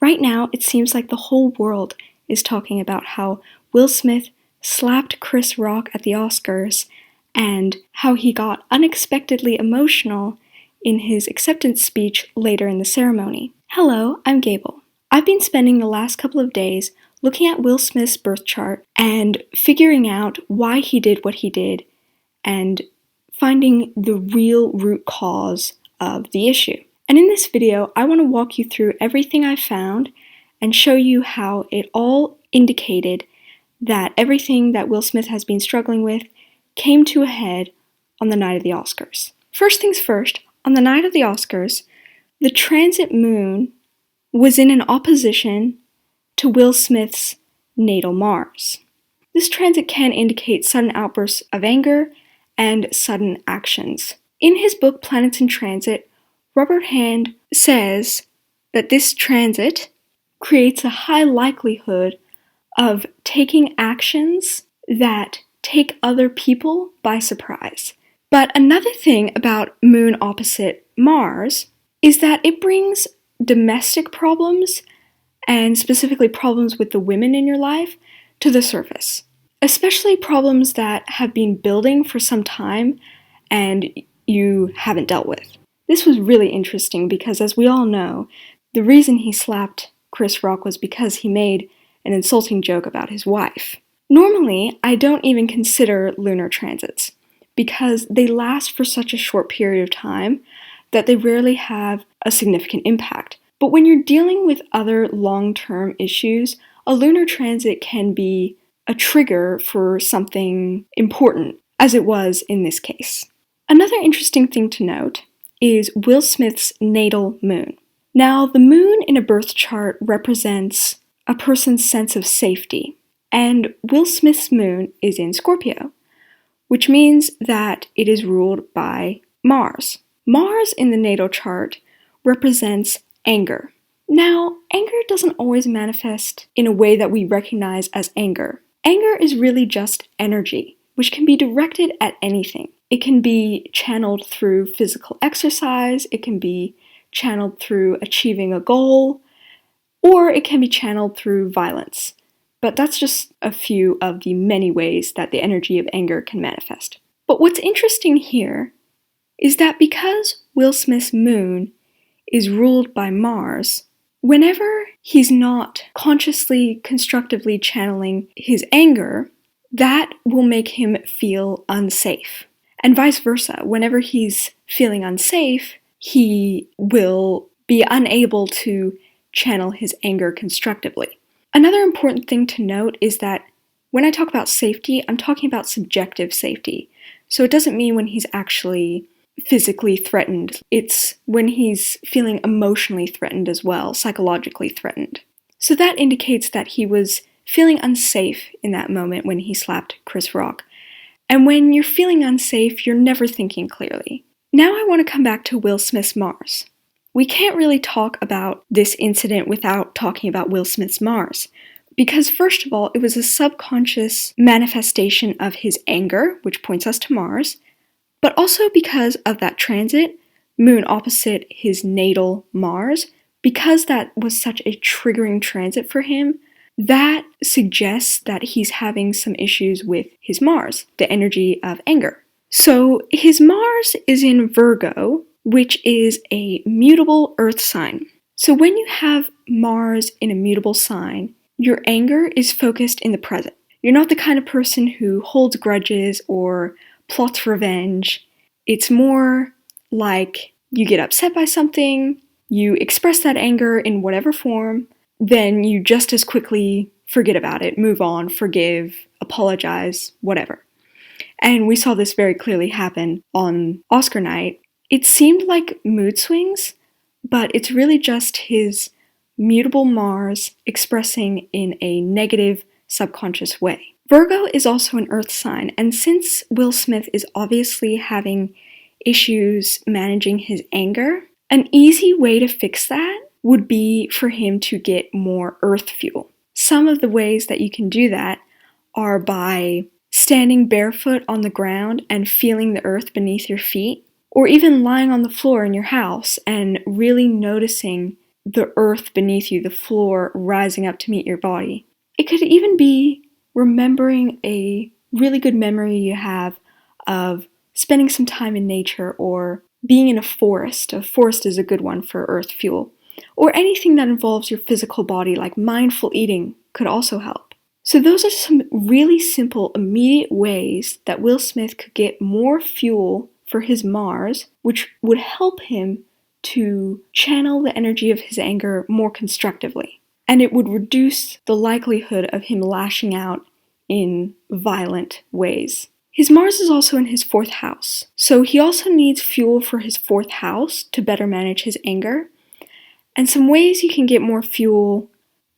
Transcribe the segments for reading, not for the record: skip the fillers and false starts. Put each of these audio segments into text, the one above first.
Right now, it seems like the whole world is talking about how Will Smith slapped Chris Rock at the Oscars and how he got unexpectedly emotional in his acceptance speech later in the ceremony. Hello, I'm Gable. I've been spending the last couple of days looking at Will Smith's birth chart and figuring out why he did what he did and finding the real root cause of the issue. And in this video, I want to walk you through everything I found and show you how it all indicated that everything that Will Smith has been struggling with came to a head on the night of the Oscars. First things first, on the night of the Oscars, the transit moon was in an opposition to Will Smith's natal Mars. This transit can indicate sudden outbursts of anger and sudden actions. In his book Planets in Transit, Robert Hand says that this transit creates a high likelihood of taking actions that take other people by surprise. But another thing about Moon opposite Mars is that it brings domestic problems, and specifically problems with the women in your life, to the surface. Especially problems that have been building for some time and you haven't dealt with. This was really interesting because, as we all know, the reason he slapped Chris Rock was because he made an insulting joke about his wife. Normally, I don't even consider lunar transits because they last for such a short period of time that they rarely have a significant impact. But when you're dealing with other long-term issues, a lunar transit can be a trigger for something important, as it was in this case. Another interesting thing to note is Will Smith's natal moon. Now, the moon in a birth chart represents a person's sense of safety, and Will Smith's moon is in Scorpio, which means that it is ruled by Mars. Mars in the natal chart represents anger. Now, anger doesn't always manifest in a way that we recognize as anger. Anger is really just energy, which can be directed at anything. It can be channeled through physical exercise, it can be channeled through achieving a goal, or it can be channeled through violence. But that's just a few of the many ways that the energy of anger can manifest. But what's interesting here is that because Will Smith's moon is ruled by Mars, whenever he's not consciously, constructively channeling his anger, that will make him feel unsafe. And vice versa, whenever he's feeling unsafe, he will be unable to channel his anger constructively. Another important thing to note is that when I talk about safety, I'm talking about subjective safety. So it doesn't mean when he's actually physically threatened. It's when he's feeling emotionally threatened as well, psychologically threatened. So that indicates that he was feeling unsafe in that moment when he slapped Chris Rock. And when you're feeling unsafe, you're never thinking clearly. Now I want to come back to Will Smith's Mars. We can't really talk about this incident without talking about Will Smith's Mars. Because first of all, it was a subconscious manifestation of his anger, which points us to Mars, but also because of that transit, moon opposite his natal Mars, because that was such a triggering transit for him, that suggests that he's having some issues with his Mars, the energy of anger. So his Mars is in Virgo, which is a mutable earth sign. So when you have Mars in a mutable sign, your anger is focused in the present. You're not the kind of person who holds grudges or plots revenge. It's more like you get upset by something, you express that anger in whatever form, then you just as quickly forget about it, move on, forgive, apologize, whatever. And we saw this very clearly happen on Oscar night. It seemed like mood swings, but it's really just his mutable Mars expressing in a negative, subconscious way. Virgo is also an earth sign, and since Will Smith is obviously having issues managing his anger, an easy way to fix that would be for him to get more earth fuel. Some of the ways that you can do that are by standing barefoot on the ground and feeling the earth beneath your feet, or even lying on the floor in your house and really noticing the earth beneath you, the floor rising up to meet your body. It could even be remembering a really good memory you have of spending some time in nature or being in a forest. A forest is a good one for earth fuel. Or anything that involves your physical body, like mindful eating, could also help. So those are some really simple, immediate ways that Will Smith could get more fuel for his Mars, which would help him to channel the energy of his anger more constructively. And it would reduce the likelihood of him lashing out in violent ways. His Mars is also in his 4th house, so he also needs fuel for his 4th house to better manage his anger. And some ways you can get more fuel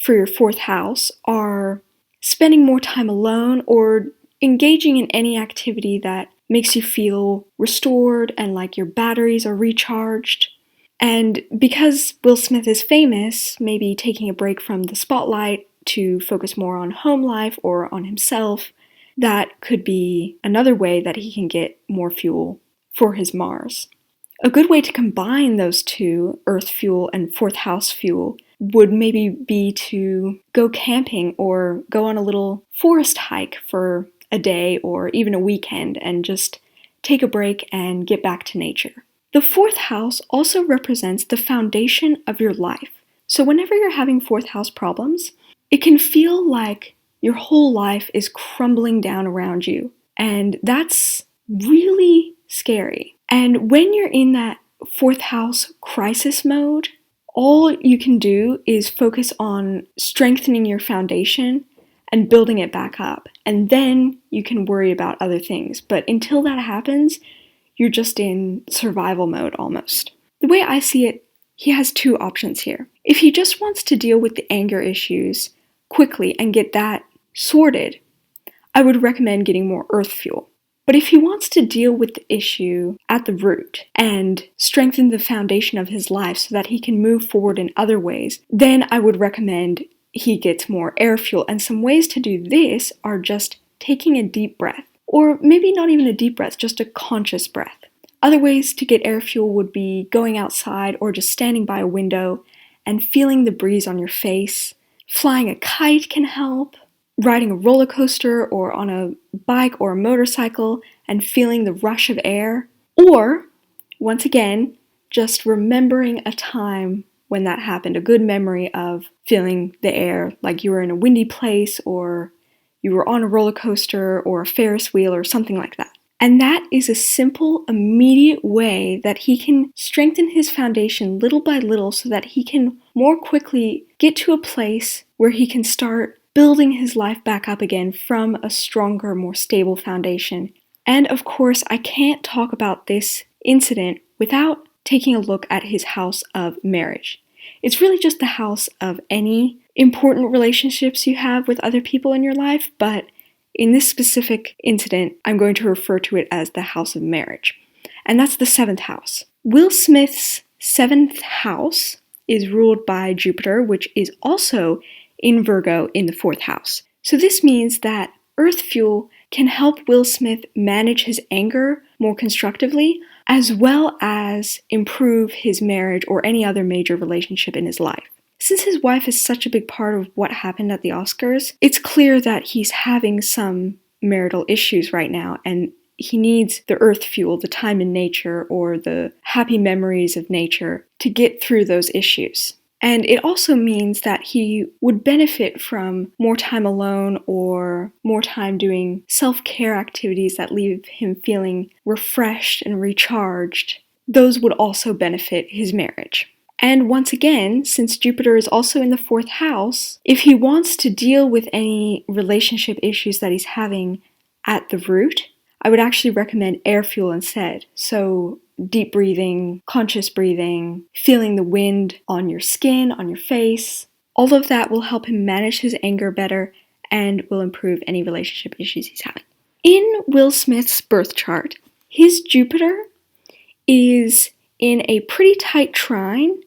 for your 4th house are spending more time alone or engaging in any activity that makes you feel restored and like your batteries are recharged. And because Will Smith is famous, maybe taking a break from the spotlight to focus more on home life or on himself, that could be another way that he can get more fuel for his Mars. A good way to combine those two, Earth fuel and 4th house fuel, would maybe be to go camping or go on a little forest hike for a day or even a weekend and just take a break and get back to nature. The 4th house also represents the foundation of your life. So whenever you're having 4th house problems, it can feel like your whole life is crumbling down around you. And that's really scary. And when you're in that 4th house crisis mode, all you can do is focus on strengthening your foundation and building it back up. And then you can worry about other things. But until that happens, you're just in survival mode almost. The way I see it, he has 2 options here. If he just wants to deal with the anger issues quickly and get that sorted, I would recommend getting more earth fuel. But if he wants to deal with the issue at the root and strengthen the foundation of his life so that he can move forward in other ways, then I would recommend he gets more air fuel. And some ways to do this are just taking a deep breath. Or maybe not even a deep breath, just a conscious breath. Other ways to get air fuel would be going outside or just standing by a window and feeling the breeze on your face. Flying a kite can help. Riding a roller coaster or on a bike or a motorcycle and feeling the rush of air. Or, once again, just remembering a time when that happened, a good memory of feeling the air, like you were in a windy place or you were on a roller coaster or a Ferris wheel or something like that. And that is a simple, immediate way that he can strengthen his foundation little by little so that he can more quickly get to a place where he can start building his life back up again from a stronger, more stable foundation. And of course, I can't talk about this incident without taking a look at his house of marriage. It's really just the house of any important relationships you have with other people in your life, but in this specific incident, I'm going to refer to it as the house of marriage. And that's the 7th house. Will Smith's 7th house is ruled by Jupiter, which is also in Virgo in the 4th house. So this means that earth fuel can help Will Smith manage his anger more constructively, as well as improve his marriage or any other major relationship in his life. Since his wife is such a big part of what happened at the Oscars, it's clear that he's having some marital issues right now, and he needs the earth fuel, the time in nature, or the happy memories of nature to get through those issues. And it also means that he would benefit from more time alone or more time doing self-care activities that leave him feeling refreshed and recharged. Those would also benefit his marriage. And once again, since Jupiter is also in the 4th house, if he wants to deal with any relationship issues that he's having at the root, I would actually recommend air fuel instead. So deep breathing, conscious breathing, feeling the wind on your skin, on your face. All of that will help him manage his anger better and will improve any relationship issues he's having. In Will Smith's birth chart, his Jupiter is in a pretty tight trine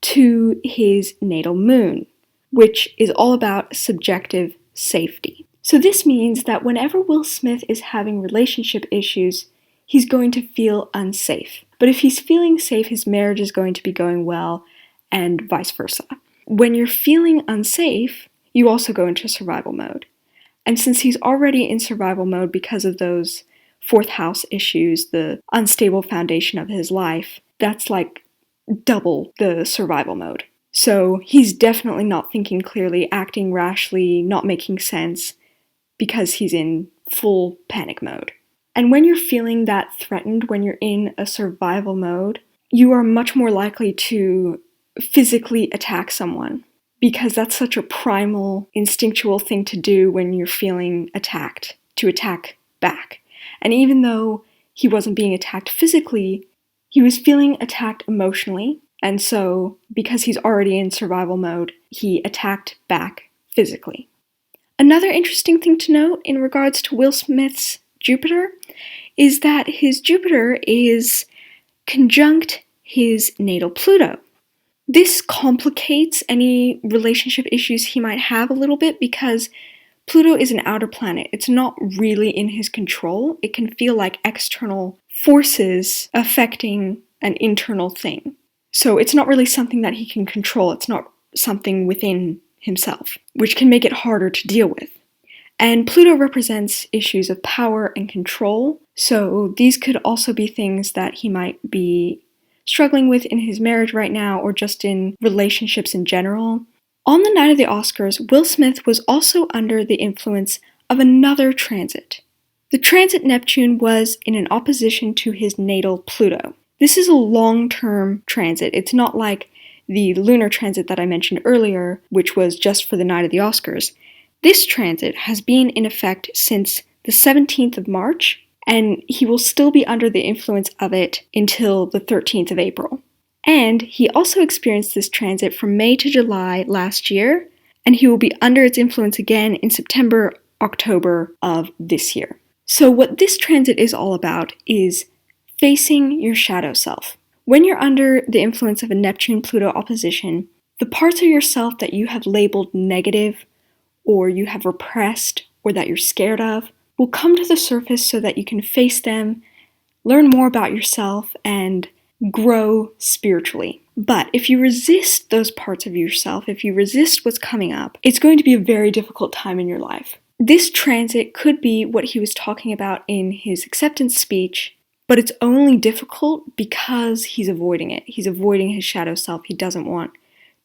to his natal moon, which is all about subjective safety. So this means that whenever Will Smith is having relationship issues, he's going to feel unsafe. But if he's feeling safe, his marriage is going to be going well, and vice versa. When you're feeling unsafe, you also go into survival mode. And since he's already in survival mode because of those fourth house issues, the unstable foundation of his life, that's like double the survival mode. So he's definitely not thinking clearly, acting rashly, not making sense, because he's in full panic mode. And when you're feeling that threatened, when you're in a survival mode, you are much more likely to physically attack someone, because that's such a primal, instinctual thing to do when you're feeling attacked, to attack back. And even though he wasn't being attacked physically, he was feeling attacked emotionally, and so, because he's already in survival mode, he attacked back physically. Another interesting thing to note in regards to Will Smith's Jupiter is that his Jupiter is conjunct his natal Pluto. This complicates any relationship issues he might have a little bit because Pluto is an outer planet. It's not really in his control. It can feel like external forces affecting an internal thing. So it's not really something that he can control. It's not something within himself, which can make it harder to deal with. And Pluto represents issues of power and control, so these could also be things that he might be struggling with in his marriage right now or just in relationships in general. On the night of the Oscars, Will Smith was also under the influence of another transit. The transit Neptune was in an opposition to his natal Pluto. This is a long-term transit. It's not like the lunar transit that I mentioned earlier, which was just for the night of the Oscars. This transit has been in effect since the 17th of March, and he will still be under the influence of it until the 13th of April. And he also experienced this transit from May to July last year, and he will be under its influence again in September, October of this year. So what this transit is all about is facing your shadow self. When you're under the influence of a Neptune-Pluto opposition, the parts of yourself that you have labeled negative, or you have repressed, or that you're scared of, will come to the surface so that you can face them, learn more about yourself, and grow spiritually. But if you resist those parts of yourself, if you resist what's coming up, it's going to be a very difficult time in your life. This transit could be what he was talking about in his acceptance speech, but it's only difficult because he's avoiding it. He's avoiding his shadow self. He doesn't want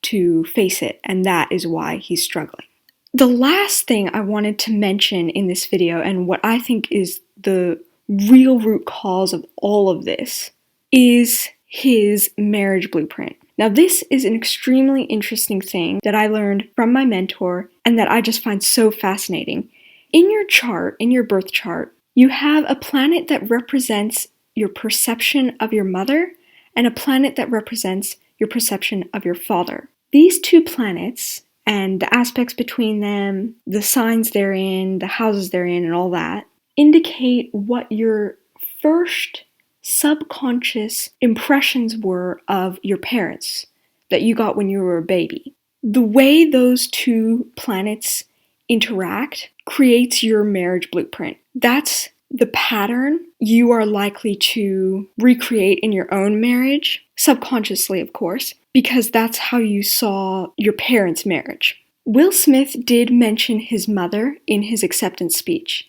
to face it, and that is why he's struggling. The last thing I wanted to mention in this video, and what I think is the real root cause of all of this, is his marriage blueprint. Now, this is an extremely interesting thing that I learned from my mentor and that I just find so fascinating. In your chart, in your birth chart, you have a planet that represents your perception of your mother and a planet that represents your perception of your father. These two planets and the aspects between them, the signs they're in, the houses they're in, and all that, indicate what your first subconscious impressions were of your parents that you got when you were a baby. The way those two planets interact creates your marriage blueprint. That's the pattern you are likely to recreate in your own marriage, subconsciously, of course, because that's how you saw your parents' marriage. Will Smith did mention his mother in his acceptance speech,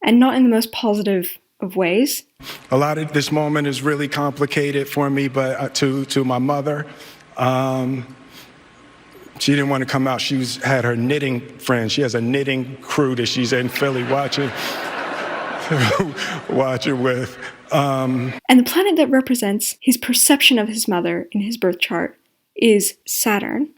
and not in the most positive of ways. A lot of this moment is really complicated for me, but to my mother, she didn't want to come out. She had her knitting friend. She has a knitting crew that she's in Philly watching with. And the planet that represents his perception of his mother in his birth chart is Saturn.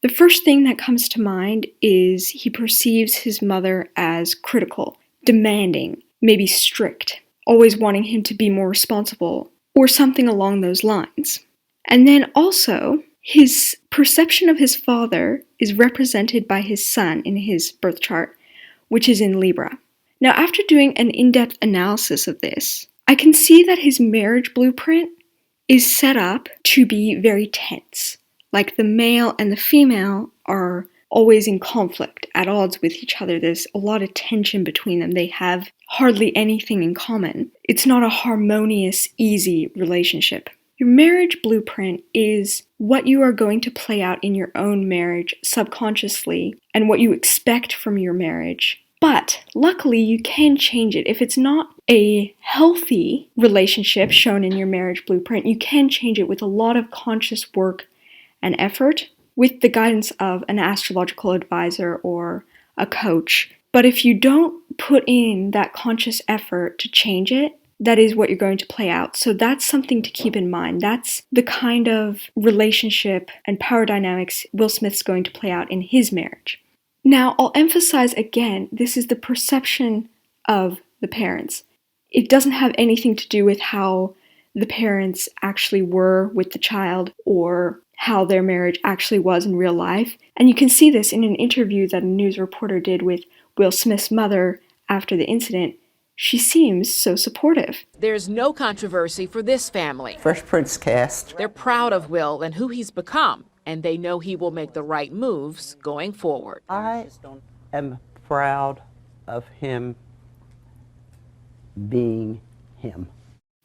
The first thing that comes to mind is he perceives his mother as critical, demanding, maybe strict, always wanting him to be more responsible, or something along those lines. And then also, his perception of his father is represented by his sun in his birth chart, which is in Libra. Now, after doing an in-depth analysis of this, I can see that his marriage blueprint is set up to be very tense. Like the male and the female are always in conflict, at odds with each other. There's a lot of tension between them. They have hardly anything in common. It's not a harmonious, easy relationship. Your marriage blueprint is what you are going to play out in your own marriage subconsciously and what you expect from your marriage. But luckily, you can change it. If it's not a healthy relationship shown in your marriage blueprint, you can change it with a lot of conscious work and effort with the guidance of an astrological advisor or a coach. But if you don't put in that conscious effort to change it, that is what you're going to play out. So that's something to keep in mind. That's the kind of relationship and power dynamics Will Smith's going to play out in his marriage. Now, I'll emphasize again, this is the perception of the parents. It doesn't have anything to do with how the parents actually were with the child or how their marriage actually was in real life. And you can see this in an interview that a news reporter did with Will Smith's mother after the incident. She seems so supportive. There's no controversy for this family. Fresh Prince cast. They're proud of Will and who he's become, and they know he will make the right moves going forward. I am proud of him being him.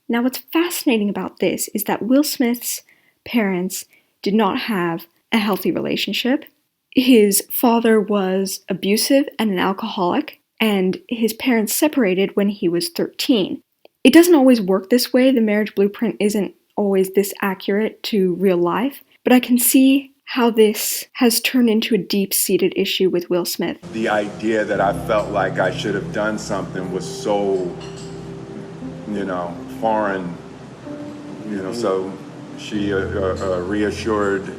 Now, what's fascinating about this is that Will Smith's parents did not have a healthy relationship. His father was abusive and an alcoholic, and his parents separated when he was 13. It doesn't always work this way. The marriage blueprint isn't always this accurate to real life, but I can see how this has turned into a deep-seated issue with Will Smith. The idea that I felt like I should have done something was so, foreign, so she reassured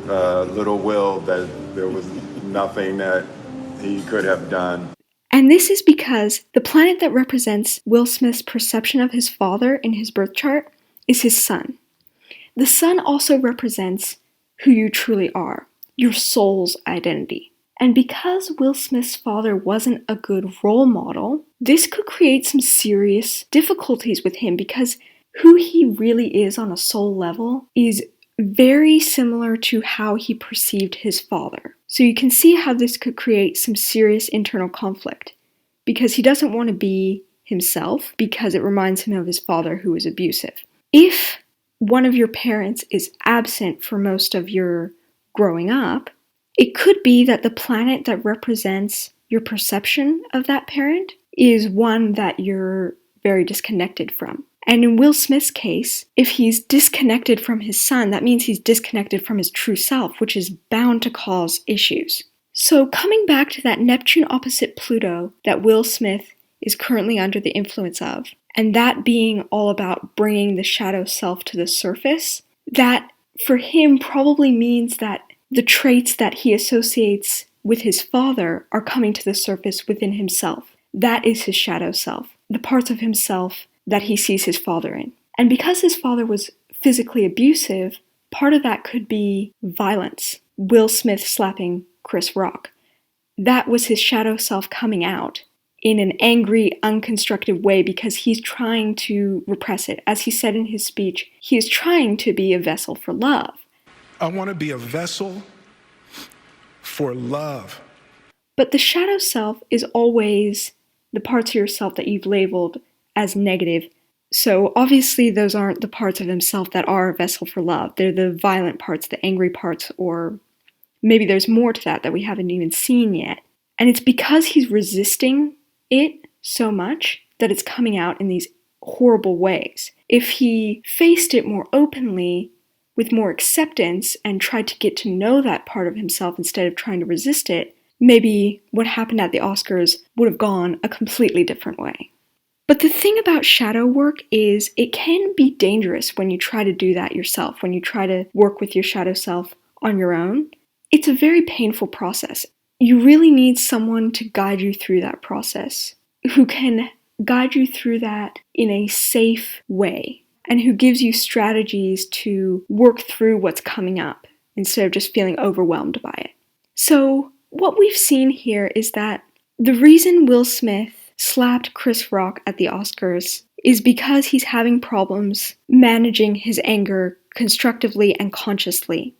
little Will that there was nothing that he could have done. And this is because the planet that represents Will Smith's perception of his father in his birth chart is his sun. The sun also represents who you truly are, your soul's identity. And because Will Smith's father wasn't a good role model, this could create some serious difficulties with him because who he really is on a soul level is very similar to how he perceived his father. So you can see how this could create some serious internal conflict because he doesn't want to be himself because it reminds him of his father who was abusive. If one of your parents is absent for most of your growing up, it could be that the planet that represents your perception of that parent is one that you're very disconnected from. And in Will Smith's case, if he's disconnected from his son, that means he's disconnected from his true self, which is bound to cause issues. So coming back to that Neptune opposite Pluto that Will Smith is currently under the influence of, and that being all about bringing the shadow self to the surface, that for him probably means that the traits that he associates with his father are coming to the surface within himself. That is his shadow self, the parts of himself that he sees his father in. And because his father was physically abusive, part of that could be violence. Will Smith slapping Chris Rock. That was his shadow self coming out in an angry, unconstructive way because he's trying to repress it. As he said in his speech, he is trying to be a vessel for love. I want to be a vessel for love. But the shadow self is always the parts of yourself that you've labeled as negative. So obviously those aren't the parts of himself that are a vessel for love. They're the violent parts, the angry parts, or maybe there's more to that we haven't even seen yet. And it's because he's resisting it so much that it's coming out in these horrible ways. If he faced it more openly, with more acceptance, and tried to get to know that part of himself instead of trying to resist it, maybe what happened at the Oscars would have gone a completely different way. But the thing about shadow work is it can be dangerous when you try to do that yourself, when you try to work with your shadow self on your own. It's a very painful process. You really need someone to guide you through that process, who can guide you through that in a safe way, and who gives you strategies to work through what's coming up instead of just feeling overwhelmed by it. So what we've seen here is that the reason Will Smith slapped Chris Rock at the Oscars is because he's having problems managing his anger constructively and consciously.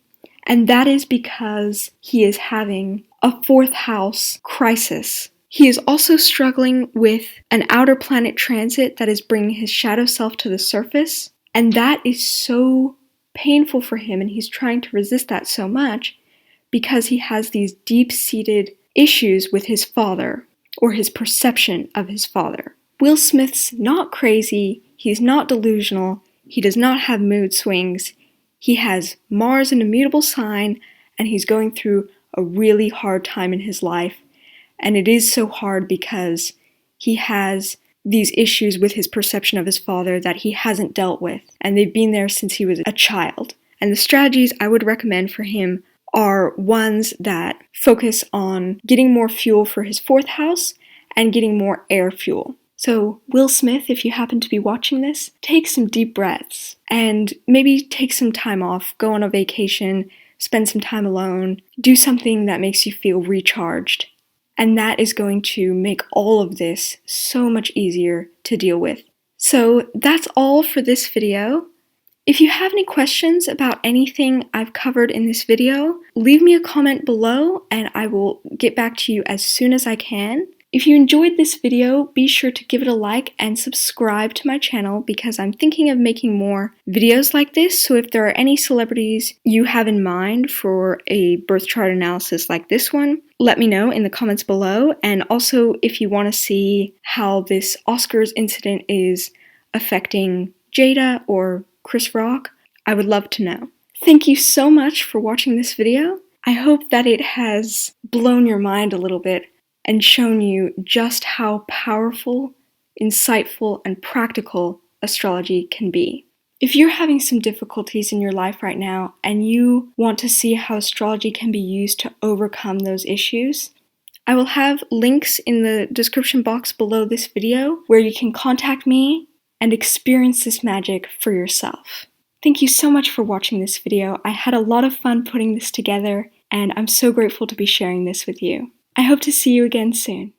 And that is because he is having a fourth house crisis. He is also struggling with an outer planet transit that is bringing his shadow self to the surface. And that is so painful for him and he's trying to resist that so much because he has these deep-seated issues with his father, or his perception of his father. Will Smith's not crazy, he's not delusional, he does not have mood swings, he has Mars an immutable sign, and he's going through a really hard time in his life. And it is so hard because he has these issues with his perception of his father that he hasn't dealt with, and they've been there since he was a child. And the strategies I would recommend for him are ones that focus on getting more fuel for his fourth house and getting more air fuel. So, Will Smith, if you happen to be watching this, take some deep breaths and maybe take some time off, go on a vacation, spend some time alone, do something that makes you feel recharged. And that is going to make all of this so much easier to deal with. So that's all for this video. If you have any questions about anything I've covered in this video, leave me a comment below and I will get back to you as soon as I can. If you enjoyed this video, be sure to give it a like and subscribe to my channel because I'm thinking of making more videos like this. So if there are any celebrities you have in mind for a birth chart analysis like this one, let me know in the comments below. And also if you want to see how this Oscars incident is affecting Jada or Chris Rock, I would love to know. Thank you so much for watching this video. I hope that it has blown your mind a little bit and shown you just how powerful, insightful, and practical astrology can be. If you're having some difficulties in your life right now and you want to see how astrology can be used to overcome those issues, I will have links in the description box below this video where you can contact me and experience this magic for yourself. Thank you so much for watching this video. I had a lot of fun putting this together, and I'm so grateful to be sharing this with you. I hope to see you again soon.